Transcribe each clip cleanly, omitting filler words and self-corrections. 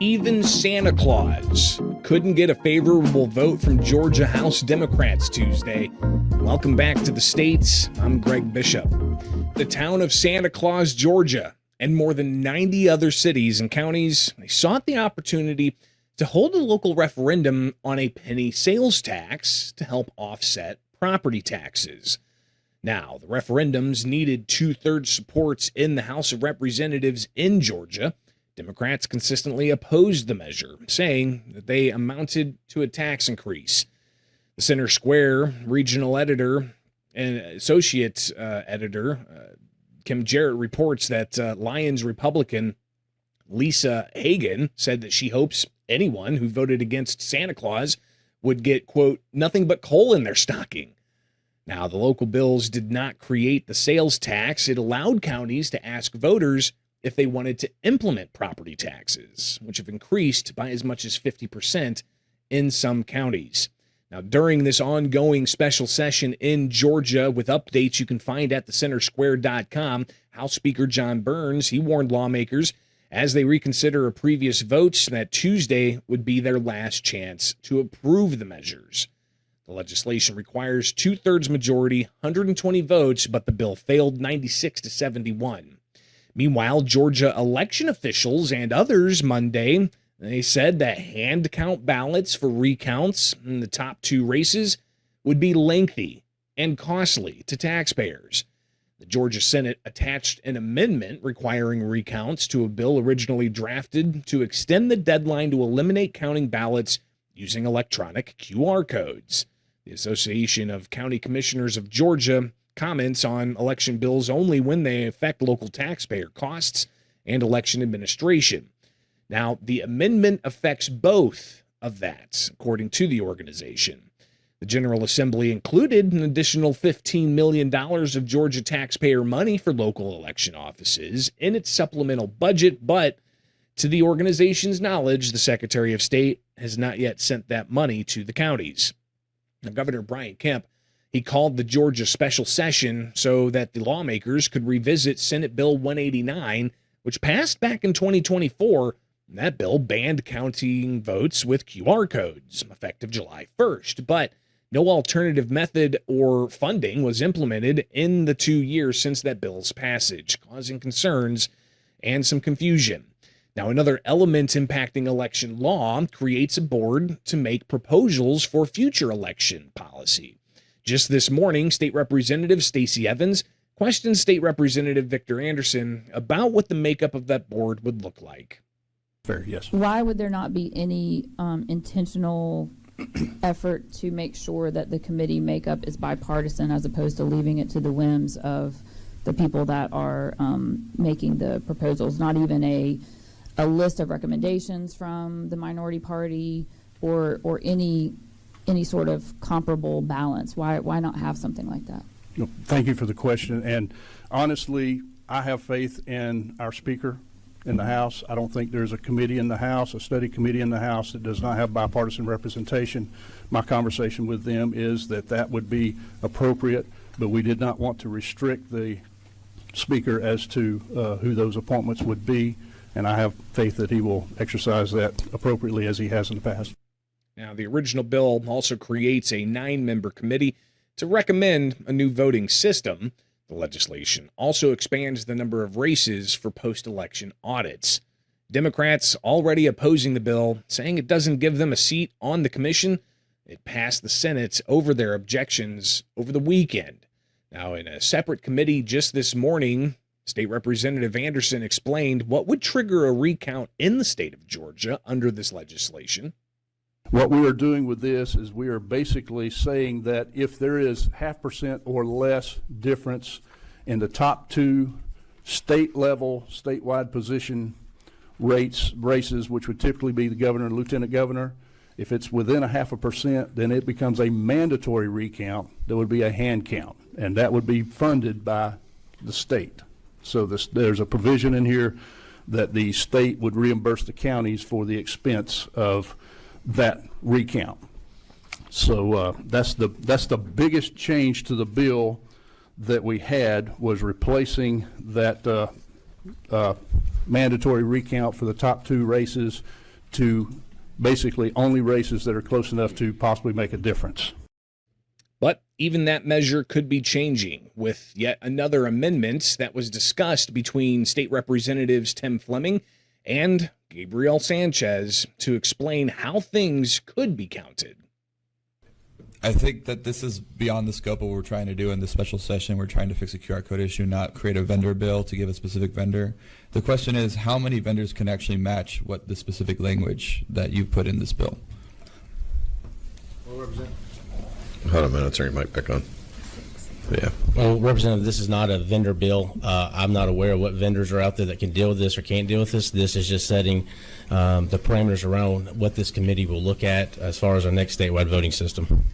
Even Santa Claus couldn't get a favorable vote from Georgia House Democrats Tuesday. Welcome back to the States. I'm Greg Bishop. The town of Santa Claus, Georgia, and more than 90 other cities and counties, they sought the opportunity to hold a local referendum on a penny sales tax to help offset property taxes. Now, the referendums needed 2/3 supports in the House of Representatives in Georgia. Democrats consistently opposed the measure, saying that they amounted to a tax increase. The Center Square regional editor and associate editor, Kim Jarrett, reports that Lions Republican Lisa Hagan said that she hopes anyone who voted against Santa Claus would get, quote, nothing but coal in their stocking. Now, the local bills did not create the sales tax. It allowed counties to ask voters if they wanted to implement property taxes, which have increased by as much as 50% in some counties. Now, during this ongoing special session in Georgia, with updates you can find at thecentersquare.com, House Speaker John Burns, he warned lawmakers as they reconsider a previous vote that Tuesday would be their last chance to approve the measures. The legislation requires 2/3 majority, 120 votes, but the bill failed 96 to 71. Meanwhile, Georgia election officials and others Monday, they said that hand count ballots for recounts in the top two races would be lengthy and costly to taxpayers. The Georgia Senate attached an amendment requiring recounts to a bill originally drafted to extend the deadline to eliminate counting ballots using electronic QR codes. The Association of County Commissioners of Georgia comments on election bills only when they affect local taxpayer costs and election administration. Now, the amendment affects both of that, according to the organization. The General Assembly included an additional $15 million of Georgia taxpayer money for local election offices in its supplemental budget, but to the organization's knowledge, the Secretary of State has not yet sent that money to the counties. Now, Governor Brian Kemp, he called the Georgia special session so that the lawmakers could revisit Senate Bill 189, which passed back in 2024. That bill banned counting votes with QR codes effective July 1st, but no alternative method or funding was implemented in the 2 years since that bill's passage, causing concerns and some confusion. Now, another element impacting election law creates a board to make proposals for future election policy. Just this morning, State Representative Stacey Evans questioned State Representative Victor Anderson about what the makeup of that board would look like. Fair, yes. Why would there not be any intentional effort to make sure that the committee makeup is bipartisan as opposed to leaving it to the whims of the people that are making the proposals? Not even a list of recommendations from the minority party or any sort of comparable balance. Why not have something like that? Thank you for the question. And honestly, I have faith in our Speaker in the House. I don't think there's a committee in the House, a study committee in the House that does not have bipartisan representation. My conversation with them is that would be appropriate, but we did not want to restrict the Speaker as to who those appointments would be. And I have faith that he will exercise that appropriately as he has in the past. Now, the original bill also creates a 9-member committee to recommend a new voting system. The legislation also expands the number of races for post-election audits. Democrats already opposing the bill, saying it doesn't give them a seat on the commission. It passed the Senate over their objections over the weekend. Now, in a separate committee just this morning, State Representative Anderson explained what would trigger a recount in the state of Georgia under this legislation. What we are doing with this is we are basically saying that if there is 0.5% or less difference in the top two statewide position races, which would typically be the governor and lieutenant governor, if it's within 0.5%, then it becomes a mandatory recount. There would be a hand count, and that would be funded by the state. So there's a provision in here that the state would reimburse the counties for the expense of that recount. So that's the biggest change to the bill that we had, was replacing that mandatory recount for the top 2 races to basically only races that are close enough to possibly make a difference. But even that measure could be changing with yet another amendment that was discussed between State Representatives Tim Fleming and Gabriel Sanchez to explain how things could be counted. I think that this is beyond the scope of what we're trying to do in this special session. We're trying to fix a QR code issue, not create a vendor bill to give a specific vendor. The question is how many vendors can actually match what the specific language that you've put in this bill? Hold on a minute, turn your mic back on. Yeah. Well, Representative, this is not a vendor bill. I'm not aware of what vendors are out there that can deal with this or can't deal with this. This is just setting the parameters around what this committee will look at as far as our next statewide voting system.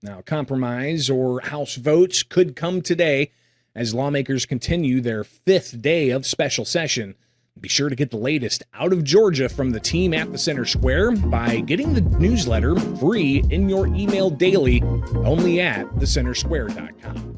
Now, compromise or House votes could come today as lawmakers continue their 5th day of special session. Be sure to get the latest out of Georgia from the team at the Center Square by getting the newsletter free in your email daily, only at thecentersquare.com.